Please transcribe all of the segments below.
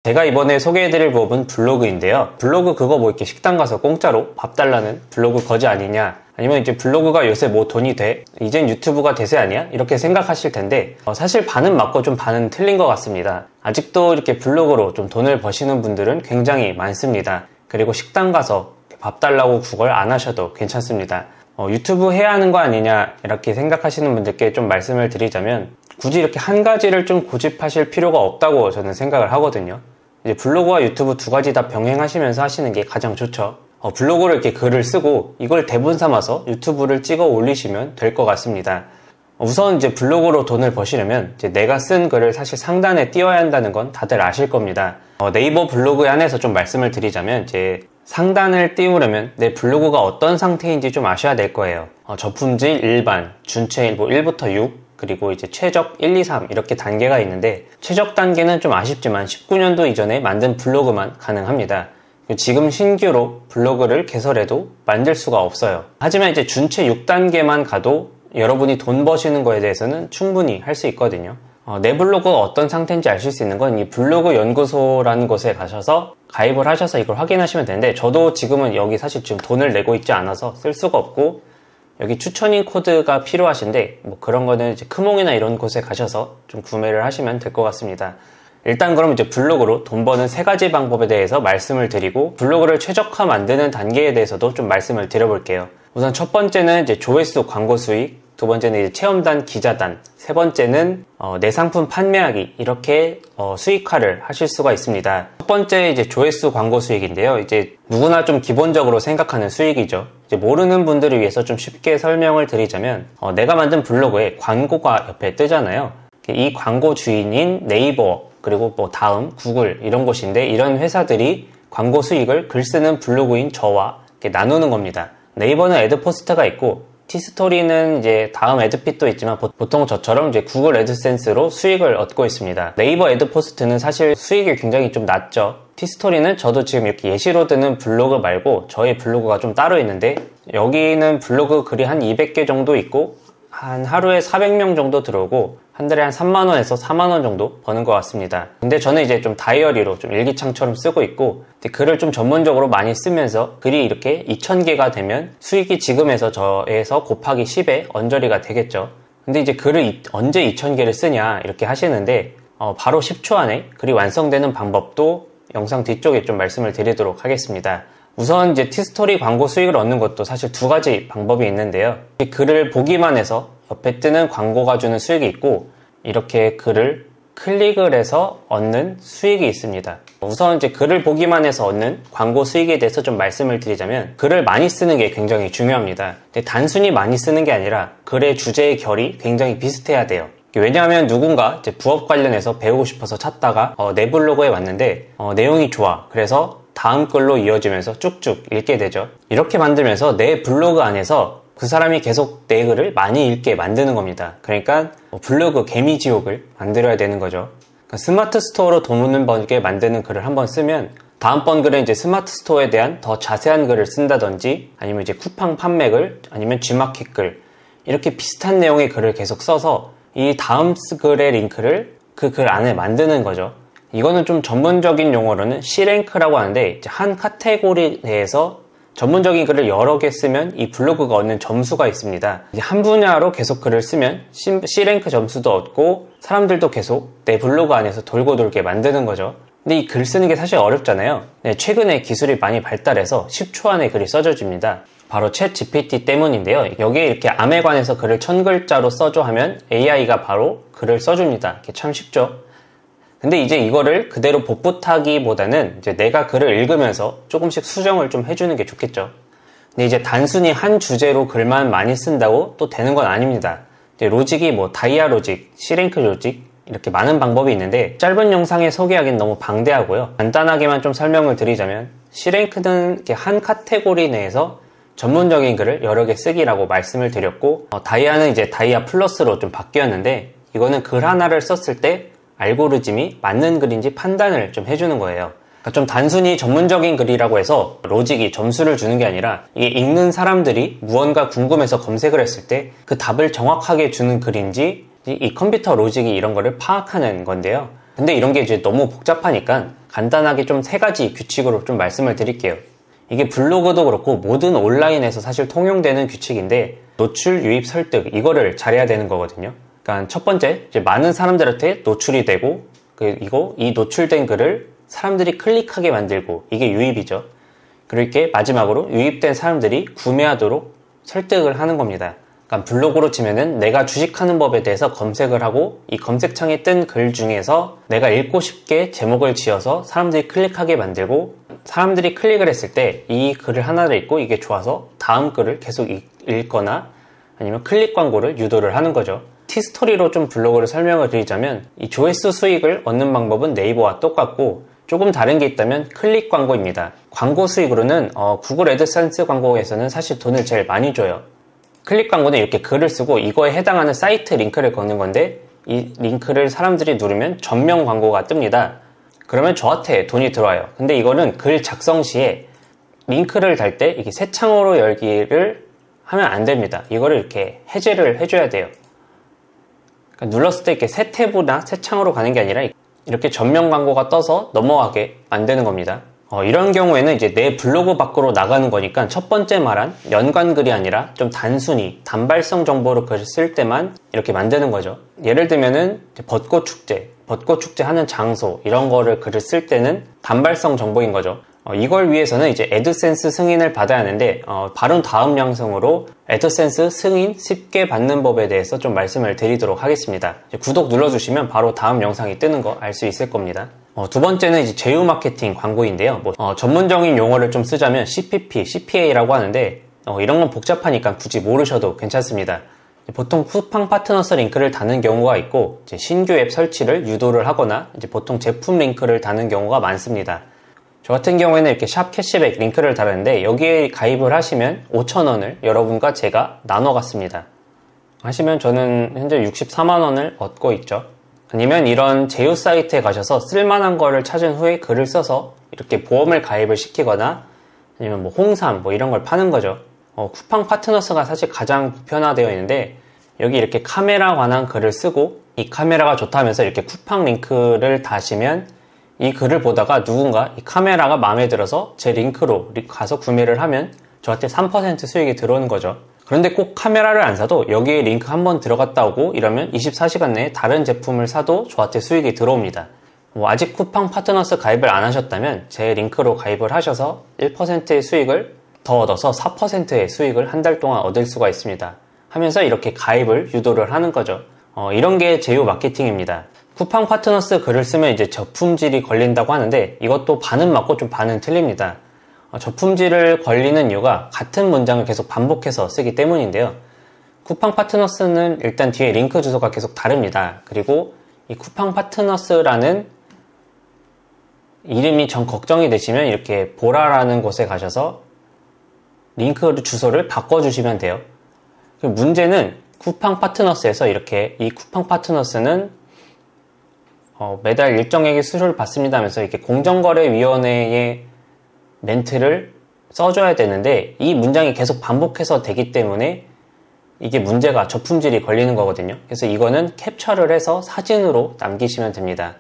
제가 이번에 소개해드릴 법은 블로그인데요. 블로그 그거 뭐 이렇게 식당 가서 공짜로 밥 달라는 블로그 거지 아니냐, 아니면 이제 블로그가 요새 뭐 돈이 돼? 이젠 유튜브가 대세 아니야? 이렇게 생각하실 텐데 사실 반은 맞고 좀 반은 틀린 것 같습니다. 아직도 이렇게 블로그로 좀 돈을 버시는 분들은 굉장히 많습니다. 그리고 식당 가서 밥 달라고 구걸 안 하셔도 괜찮습니다. 유튜브 해야 하는 거 아니냐 이렇게 생각하시는 분들께 좀 말씀을 드리자면, 굳이 이렇게 한 가지를 좀 고집하실 필요가 없다고 저는 생각을 하거든요. 이제 블로그와 유튜브 두 가지 다 병행하시면서 하시는 게 가장 좋죠. 블로그를 이렇게 글을 쓰고 이걸 대본 삼아서 유튜브를 찍어 올리시면 될 것 같습니다. 우선 이제 블로그로 돈을 버시려면 이제 내가 쓴 글을 사실 상단에 띄워야 한다는 건 다들 아실 겁니다. 네이버 블로그에 한해서 좀 말씀을 드리자면, 이제 상단을 띄우려면 내 블로그가 어떤 상태인지 좀 아셔야 될 거예요. 저품질, 일반, 준체 뭐 1부터 6, 그리고 이제 최적 1, 2, 3 이렇게 단계가 있는데, 최적 단계는 좀 아쉽지만 19년도 이전에 만든 블로그만 가능합니다. 지금 신규로 블로그를 개설해도 만들 수가 없어요. 하지만 이제 준체 6단계만 가도 여러분이 돈 버시는 거에 대해서는 충분히 할 수 있거든요. 내 블로그가 어떤 상태인지 아실 수 있는 건 이 블로그 연구소라는 곳에 가셔서 가입을 하셔서 이걸 확인하시면 되는데, 저도 지금은 여기 사실 지금 돈을 내고 있지 않아서 쓸 수가 없고, 여기 추천인 코드가 필요하신데 뭐 그런 거는 이제 크몽이나 이런 곳에 가셔서 좀 구매를 하시면 될 것 같습니다. 일단 그럼 이제 블로그로 돈 버는 세 가지 방법에 대해서 말씀을 드리고, 블로그를 최적화 만드는 단계에 대해서도 좀 말씀을 드려볼게요. 우선 첫 번째는 이제 조회수 광고 수익, 두 번째는 이제 체험단 기자단, 세 번째는 내 상품 판매하기, 이렇게 수익화를 하실 수가 있습니다. 첫 번째 이제 조회수 광고 수익인데요. 이제 누구나 좀 기본적으로 생각하는 수익이죠. 이제 모르는 분들을 위해서 좀 쉽게 설명을 드리자면, 내가 만든 블로그에 광고가 옆에 뜨잖아요. 이 광고 주인인 네이버, 그리고 뭐 다음, 구글 이런 곳인데, 이런 회사들이 광고 수익을 글 쓰는 블로그인 저와 이렇게 나누는 겁니다. 네이버는 애드포스트가 있고, 티스토리는 이제 다음 애드핏도 있지만 보통 저처럼 이제 구글 애드센스로 수익을 얻고 있습니다. 네이버 애드포스트는 사실 수익이 굉장히 좀 낮죠. 티스토리는 저도 지금 이렇게 예시로 드는 블로그 말고 저희 블로그가 좀 따로 있는데, 여기는 블로그 글이 한 200개 정도 있고 한 하루에 400명 정도 들어오고 한 달에 한 3만원에서 4만원 정도 버는 것 같습니다. 근데 저는 이제 좀 다이어리로 좀 일기창처럼 쓰고 있고, 글을 좀 전문적으로 많이 쓰면서 글이 이렇게 2000개가 되면 수익이 지금에서 저에서 곱하기 10에 언저리가 되겠죠. 근데 이제 글을 언제 2000개를 쓰냐 이렇게 하시는데, 바로 10초 안에 글이 완성되는 방법도 영상 뒤쪽에 좀 말씀을 드리도록 하겠습니다. 우선 이제 티스토리 광고 수익을 얻는 것도 사실 두 가지 방법이 있는데요. 글을 보기만 해서 옆에 뜨는 광고가 주는 수익이 있고, 이렇게 글을 클릭을 해서 얻는 수익이 있습니다. 우선 이제 글을 보기만 해서 얻는 광고 수익에 대해서 좀 말씀을 드리자면, 글을 많이 쓰는 게 굉장히 중요합니다. 근데 단순히 많이 쓰는 게 아니라 글의 주제의 결이 굉장히 비슷해야 돼요. 왜냐하면 누군가 이제 부업 관련해서 배우고 싶어서 찾다가 내 블로그에 왔는데 내용이 좋아, 그래서 다음 글로 이어지면서 쭉쭉 읽게 되죠. 이렇게 만들면서 내 블로그 안에서 그 사람이 계속 내 글을 많이 읽게 만드는 겁니다. 그러니까 블로그 개미지옥을 만들어야 되는 거죠. 그러니까 스마트 스토어로 돈을 벌게 만드는 글을 한번 쓰면, 다음번 글은 이제 스마트 스토어에 대한 더 자세한 글을 쓴다든지, 아니면 이제 쿠팡 판매글, 아니면 G마켓 글, 이렇게 비슷한 내용의 글을 계속 써서 이 다음 글의 링크를 그 글 안에 만드는 거죠. 이거는 좀 전문적인 용어로는 C랭크라고 하는데, 이제 한 카테고리 내에서 전문적인 글을 여러 개 쓰면 이 블로그가 얻는 점수가 있습니다. 이제 한 분야로 계속 글을 쓰면 C랭크 점수도 얻고, 사람들도 계속 내 블로그 안에서 돌고 돌게 만드는 거죠. 근데 이 글 쓰는 게 사실 어렵잖아요. 최근에 기술이 많이 발달해서 10초 안에 글이 써져집니다. 바로 챗 GPT 때문인데요. 여기에 이렇게 암에 관해서 글을 1000글자로 써줘 하면 AI가 바로 글을 써줍니다. 이게 참 쉽죠. 근데 이제 이거를 그대로 복붙하기보다는 이제 내가 글을 읽으면서 조금씩 수정을 좀 해주는 게 좋겠죠. 근데 이제 단순히 한 주제로 글만 많이 쓴다고 또 되는 건 아닙니다. 이제 로직이 뭐 다이아 로직, C랭크 로직, 이렇게 많은 방법이 있는데 짧은 영상에 소개하기는 너무 방대하고요. 간단하게만 좀 설명을 드리자면, C랭크는 이렇게 한 카테고리 내에서 전문적인 글을 여러 개 쓰기라고 말씀을 드렸고, 다이아는 이제 다이아 플러스로 좀 바뀌었는데, 이거는 글 하나를 썼을 때 알고리즘이 맞는 글인지 판단을 좀 해주는 거예요. 그러니까 좀 단순히 전문적인 글이라고 해서 로직이 점수를 주는 게 아니라, 이게 읽는 사람들이 무언가 궁금해서 검색을 했을 때 그 답을 정확하게 주는 글인지 이 컴퓨터 로직이 이런 거를 파악하는 건데요. 근데 이런 게 이제 너무 복잡하니까 간단하게 좀 3가지 규칙으로 좀 말씀을 드릴게요. 이게 블로그도 그렇고 모든 온라인에서 사실 통용되는 규칙인데, 노출, 유입, 설득, 이거를 잘해야 되는 거거든요. 그러니까 첫 번째, 이제 많은 사람들한테 노출이 되고, 그리고 이 노출된 글을 사람들이 클릭하게 만들고, 이게 유입이죠. 그리고 이렇게 마지막으로 유입된 사람들이 구매하도록 설득을 하는 겁니다. 그러니까 블로그로 치면은 내가 주식하는 법에 대해서 검색을 하고, 이 검색창에 뜬 글 중에서 내가 읽고 싶게 제목을 지어서 사람들이 클릭하게 만들고, 사람들이 클릭을 했을 때 이 글을 하나를 읽고 이게 좋아서 다음 글을 계속 읽거나 아니면 클릭 광고를 유도를 하는 거죠. 티스토리로 좀 블로그를 설명을 드리자면, 이 조회수 수익을 얻는 방법은 네이버와 똑같고 조금 다른 게 있다면 클릭 광고입니다. 광고 수익으로는 구글 애드센스 광고에서는 사실 돈을 제일 많이 줘요. 클릭 광고는 이렇게 글을 쓰고 이거에 해당하는 사이트 링크를 거는 건데, 이 링크를 사람들이 누르면 전면 광고가 뜹니다. 그러면 저한테 돈이 들어와요. 근데 이거는 글 작성 시에 링크를 달 때 이게 새 창으로 열기를 하면 안 됩니다. 이거를 이렇게 해제를 해줘야 돼요. 그러니까 눌렀을 때 이렇게 새 탭이나 새 창으로 가는 게 아니라 이렇게 전면 광고가 떠서 넘어가게 만드는 겁니다. 이런 경우에는 이제 내 블로그 밖으로 나가는 거니까 첫 번째 말한 연관 글이 아니라 좀 단순히 단발성 정보로 글을 쓸 때만 이렇게 만드는 거죠. 예를 들면은 벚꽃 축제 하는 장소, 이런 거를 글을 쓸 때는 단발성 정보인 거죠. 이걸 위해서는 이제 애드센스 승인을 받아야 하는데, 바로 다음 영상으로 애드센스 승인 쉽게 받는 법에 대해서 좀 말씀을 드리도록 하겠습니다. 구독 눌러주시면 바로 다음 영상이 뜨는 거 알 수 있을 겁니다. 두 번째는 이제 제휴 마케팅 광고인데요. 전문적인 용어를 좀 쓰자면 CPP, CPA라고 하는데, 이런 건 복잡하니까 굳이 모르셔도 괜찮습니다. 보통 쿠팡 파트너스 링크를 다는 경우가 있고, 이제 신규 앱 설치를 유도를 하거나 이제 보통 제품 링크를 다는 경우가 많습니다. 저 같은 경우에는 이렇게 샵 캐시백 링크를 달았는데, 여기에 가입을 하시면 5,000원을 여러분과 제가 나눠 갔습니다. 하시면 저는 현재 64만원을 얻고 있죠. 아니면 이런 제휴 사이트에 가셔서 쓸만한 거를 찾은 후에 글을 써서 이렇게 보험을 가입을 시키거나, 아니면 홍삼 이런 걸 파는 거죠. 쿠팡 파트너스가 사실 가장 보편화되어 있는데, 여기 이렇게 카메라 관한 글을 쓰고 이 카메라가 좋다면서 이렇게 쿠팡 링크를 다시면 이 글을 보다가 누군가 이 카메라가 마음에 들어서 제 링크로 가서 구매를 하면 저한테 3% 수익이 들어오는 거죠. 그런데 꼭 카메라를 안 사도 여기에 링크 한번 들어갔다 오고 이러면 24시간 내에 다른 제품을 사도 저한테 수익이 들어옵니다. 아직 쿠팡 파트너스 가입을 안 하셨다면 제 링크로 가입을 하셔서 1%의 수익을 더 얻어서 4%의 수익을 한 달 동안 얻을 수가 있습니다. 하면서 이렇게 가입을 유도를 하는 거죠. 이런 게 제휴 마케팅입니다. 쿠팡 파트너스 글을 쓰면 이제 저품질이 걸린다고 하는데, 이것도 반은 맞고 좀 반은 틀립니다. 저품질을 걸리는 이유가 같은 문장을 계속 반복해서 쓰기 때문인데요. 쿠팡 파트너스는 일단 뒤에 링크 주소가 계속 다릅니다. 그리고 이 쿠팡 파트너스라는 이름이 정 걱정이 되시면 이렇게 보라라는 곳에 가셔서 링크 주소를 바꿔주시면 돼요. 문제는 쿠팡 파트너스에서 이렇게 이 쿠팡 파트너스는 매달 일정액의 수수료를 받습니다 하면서 이렇게 공정거래위원회의 멘트를 써줘야 되는데, 이 문장이 계속 반복해서 되기 때문에 이게 문제가 저품질이 걸리는 거거든요. 그래서 이거는 캡처를 해서 사진으로 남기시면 됩니다.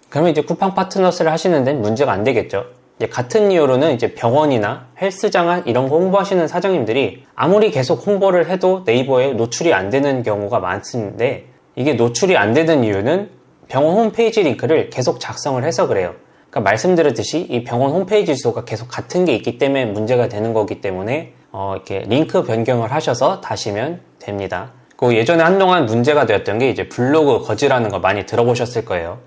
그러면 이제 쿠팡 파트너스를 하시는 데는 문제가 안 되겠죠. 이제 같은 이유로는 이제 병원이나 헬스장 이런 거 홍보하시는 사장님들이 아무리 계속 홍보를 해도 네이버에 노출이 안 되는 경우가 많은데, 이게 노출이 안 되는 이유는 병원 홈페이지 링크를 계속 작성을 해서 그래요. 그러니까 말씀드렸듯이 이 병원 홈페이지 주소가 계속 같은 게 있기 때문에 문제가 되는 거기 때문에 이렇게 링크 변경을 하셔서 다시면 됩니다. 그 예전에 한동안 문제가 되었던 게 이제 블로그 거지라는 거 많이 들어보셨을 거예요.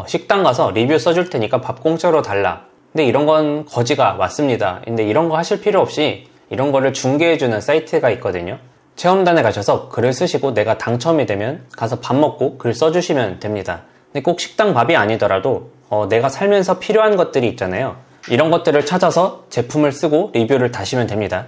식당 가서 리뷰 써줄 테니까 밥 공짜로 달라. 근데 이런 건 거지가 맞습니다. 근데 이런 거 하실 필요 없이 이런 거를 중개해주는 사이트가 있거든요. 체험단에 가셔서 글을 쓰시고 내가 당첨이 되면 가서 밥 먹고 글 써주시면 됩니다. 근데 꼭 식당 밥이 아니더라도 내가 살면서 필요한 것들이 있잖아요. 이런 것들을 찾아서 제품을 쓰고 리뷰를 다시면 됩니다.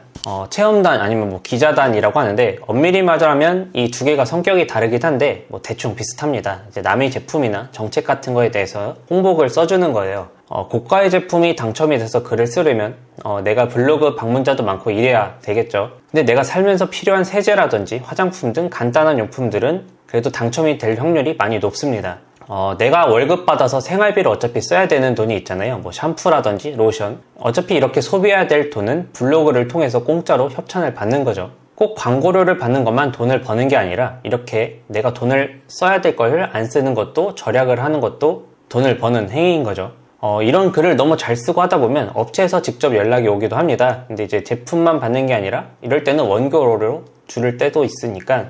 체험단 아니면 기자단이라고 하는데, 엄밀히 말하면 이 두 개가 성격이 다르긴 한데 대충 비슷합니다. 이제 남의 제품이나 정책 같은 거에 대해서 홍보글 써주는 거예요. 고가의 제품이 당첨이 돼서 글을 쓰려면 내가 블로그 방문자도 많고 이래야 되겠죠. 근데 내가 살면서 필요한 세제라든지 화장품 등 간단한 용품들은 그래도 당첨이 될 확률이 많이 높습니다. 내가 월급 받아서 생활비를 어차피 써야 되는 돈이 있잖아요. 뭐 샴푸라든지 로션. 어차피 이렇게 소비해야 될 돈은 블로그를 통해서 공짜로 협찬을 받는 거죠. 꼭 광고료를 받는 것만 돈을 버는 게 아니라 이렇게 내가 돈을 써야 될 것을 안 쓰는 것도 절약을 하는 것도 돈을 버는 행위인 거죠. 이런 글을 너무 잘 쓰고 하다 보면 업체에서 직접 연락이 오기도 합니다. 근데 이제 제품만 받는 게 아니라 이럴 때는 원고료로 줄을 때도 있으니까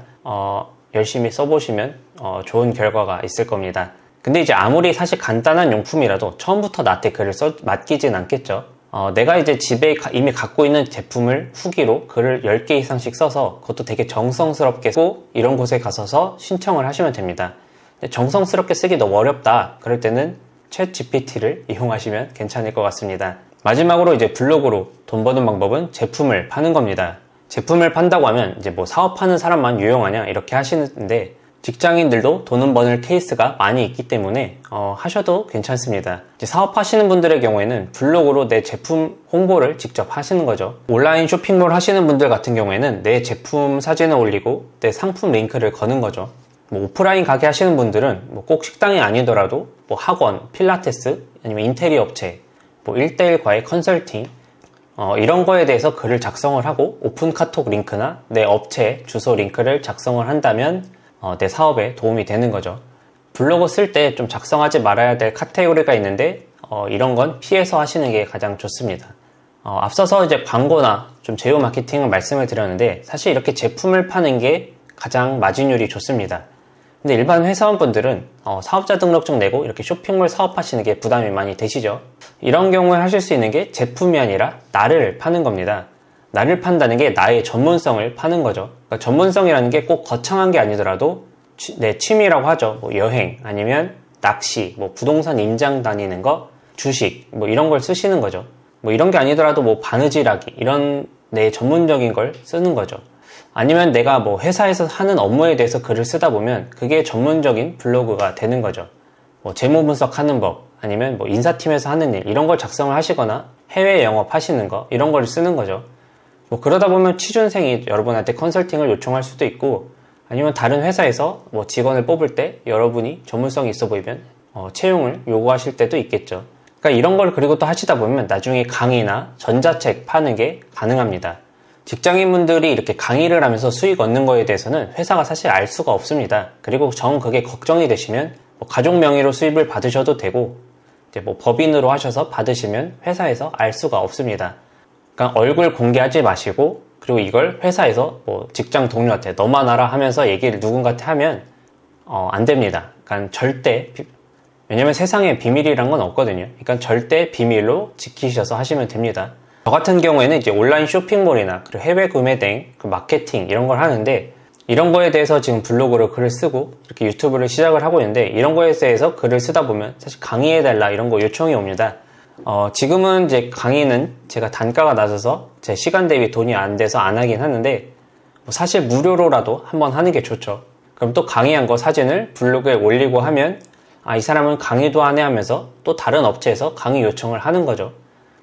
열심히 써보시면 좋은 결과가 있을 겁니다. 근데 이제 아무리 사실 간단한 용품이라도 처음부터 나한테 글을 맡기진 않겠죠. 내가 이제 집에 이미 갖고 있는 제품을 후기로 글을 10개 이상씩 써서 그것도 되게 정성스럽게 쓰고 이런 곳에 가서서 신청을 하시면 됩니다. 근데 정성스럽게 쓰기 너무 어렵다. 그럴 때는 챗 GPT를 이용하시면 괜찮을 것 같습니다. 마지막으로 이제 블로그로 돈 버는 방법은 제품을 파는 겁니다. 제품을 판다고 하면 이제 뭐 사업하는 사람만 유용하냐 이렇게 하시는데 직장인들도 돈은 버는 케이스가 많이 있기 때문에 하셔도 괜찮습니다. 이제 사업하시는 분들의 경우에는 블로그로 내 제품 홍보를 직접 하시는 거죠. 온라인 쇼핑몰 하시는 분들 같은 경우에는 내 제품 사진을 올리고 내 상품 링크를 거는 거죠. 뭐 오프라인 가게 하시는 분들은 뭐 꼭 식당이 아니더라도 뭐 학원, 필라테스, 아니면 인테리어 업체, 뭐 1:1 과외 컨설팅 이런 거에 대해서 글을 작성을 하고 오픈 카톡 링크나 내 업체 주소 링크를 작성을 한다면 내 사업에 도움이 되는 거죠. 블로그 쓸 때 좀 작성하지 말아야 될 카테고리가 있는데 이런 건 피해서 하시는 게 가장 좋습니다. 앞서서 이제 광고나 좀 제휴 마케팅을 말씀을 드렸는데 사실 이렇게 제품을 파는 게 가장 마진율이 좋습니다. 근데 일반 회사원분들은 사업자 등록증 내고 이렇게 쇼핑몰 사업하시는 게 부담이 많이 되시죠. 이런 경우에 하실 수 있는 게 제품이 아니라 나를 파는 겁니다. 나를 판다는 게 나의 전문성을 파는 거죠. 그러니까 전문성이라는 게 꼭 거창한 게 아니더라도 내 취미라고 하죠. 뭐 여행, 아니면 낚시, 뭐 부동산 임장 다니는 거, 주식, 뭐 이런 걸 쓰시는 거죠. 뭐 이런 게 아니더라도 뭐 바느질하기, 이런 내 전문적인 걸 쓰는 거죠. 아니면 내가 뭐 회사에서 하는 업무에 대해서 글을 쓰다 보면 그게 전문적인 블로그가 되는 거죠. 뭐 재무 분석하는 법, 아니면 뭐 인사팀에서 하는 일, 이런 걸 작성을 하시거나 해외 영업 하시는 거, 이런 걸 쓰는 거죠. 뭐 그러다 보면 취준생이 여러분한테 컨설팅을 요청할 수도 있고, 아니면 다른 회사에서 뭐 직원을 뽑을 때 여러분이 전문성이 있어 보이면 채용을 요구하실 때도 있겠죠. 그러니까 이런 걸 그리고 또 하시다 보면 나중에 강의나 전자책 파는 게 가능합니다. 직장인분들이 이렇게 강의를 하면서 수익 얻는 거에 대해서는 회사가 사실 알 수가 없습니다. 그리고 정 그게 걱정이 되시면 뭐 가족 명의로 수입을 받으셔도 되고, 이제 뭐 법인으로 하셔서 받으시면 회사에서 알 수가 없습니다. 그러니까 얼굴 공개하지 마시고, 그리고 이걸 회사에서 뭐 직장 동료한테 너만 알아 하면서 얘기를 누군가한테 하면 안 됩니다. 그러니까 절대, 왜냐면 세상에 비밀이란 건 없거든요. 그러니까 절대 비밀로 지키셔서 하시면 됩니다. 저 같은 경우에는 이제 온라인 쇼핑몰이나 그리고 해외 구매 등 그 마케팅 이런 걸 하는데, 이런 거에 대해서 지금 블로그로 글을 쓰고 이렇게 유튜브를 시작을 하고 있는데, 이런 거에 대해서 글을 쓰다 보면 사실 강의해달라 이런 거 요청이 옵니다. 지금은 이제 강의는 제가 단가가 낮아서 제 시간 대비 돈이 안 돼서 안 하긴 하는데, 뭐 사실 무료로라도 한번 하는 게 좋죠. 그럼 또 강의한 거 사진을 블로그에 올리고 하면 이 사람은 강의도 하네 하면서 또 다른 업체에서 강의 요청을 하는 거죠.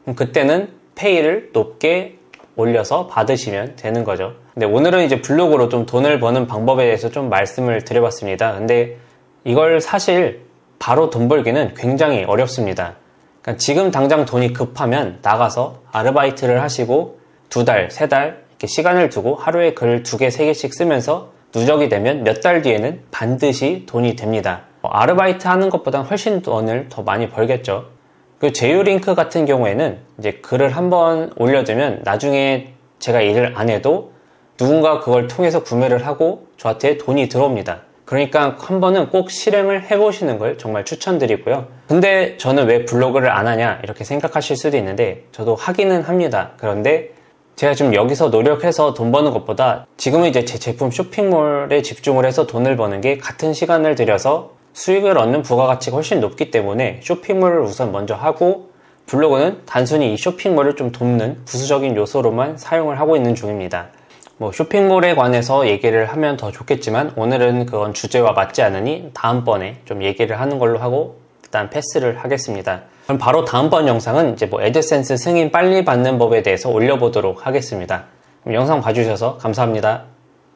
그럼 그때는 페이를 높게 올려서 받으시면 되는 거죠. 근데 오늘은 이제 블로그로 좀 돈을 버는 방법에 대해서 좀 말씀을 드려봤습니다. 근데 이걸 사실 바로 돈 벌기는 굉장히 어렵습니다. 그러니까 지금 당장 돈이 급하면 나가서 아르바이트를 하시고 2달, 3달 이렇게 시간을 두고 하루에 글 2개, 3개씩 쓰면서 누적이 되면 몇 달 뒤에는 반드시 돈이 됩니다. 아르바이트 하는 것보다 훨씬 돈을 더 많이 벌겠죠. 그 제휴링크 같은 경우에는 이제 글을 한번 올려두면 나중에 제가 일을 안 해도 누군가 그걸 통해서 구매를 하고 저한테 돈이 들어옵니다. 그러니까 한 번은 꼭 실행을 해보시는 걸 정말 추천드리고요. 근데 저는 왜 블로그를 안 하냐 이렇게 생각하실 수도 있는데, 저도 하기는 합니다. 그런데 제가 지금 여기서 노력해서 돈 버는 것보다 지금은 이제 제 제품 쇼핑몰에 집중을 해서 돈을 버는 게 같은 시간을 들여서 수익을 얻는 부가가치가 훨씬 높기 때문에 쇼핑몰을 우선 먼저 하고, 블로그는 단순히 이 쇼핑몰을 좀 돕는 부수적인 요소로만 사용을 하고 있는 중입니다. 뭐 쇼핑몰에 관해서 얘기를 하면 더 좋겠지만 오늘은 그건 주제와 맞지 않으니 다음번에 좀 얘기를 하는 걸로 하고 일단 패스를 하겠습니다. 그럼 바로 다음번 영상은 이제 뭐 애드센스 승인 빨리 받는 법에 대해서 올려보도록 하겠습니다. 그럼 영상 봐주셔서 감사합니다.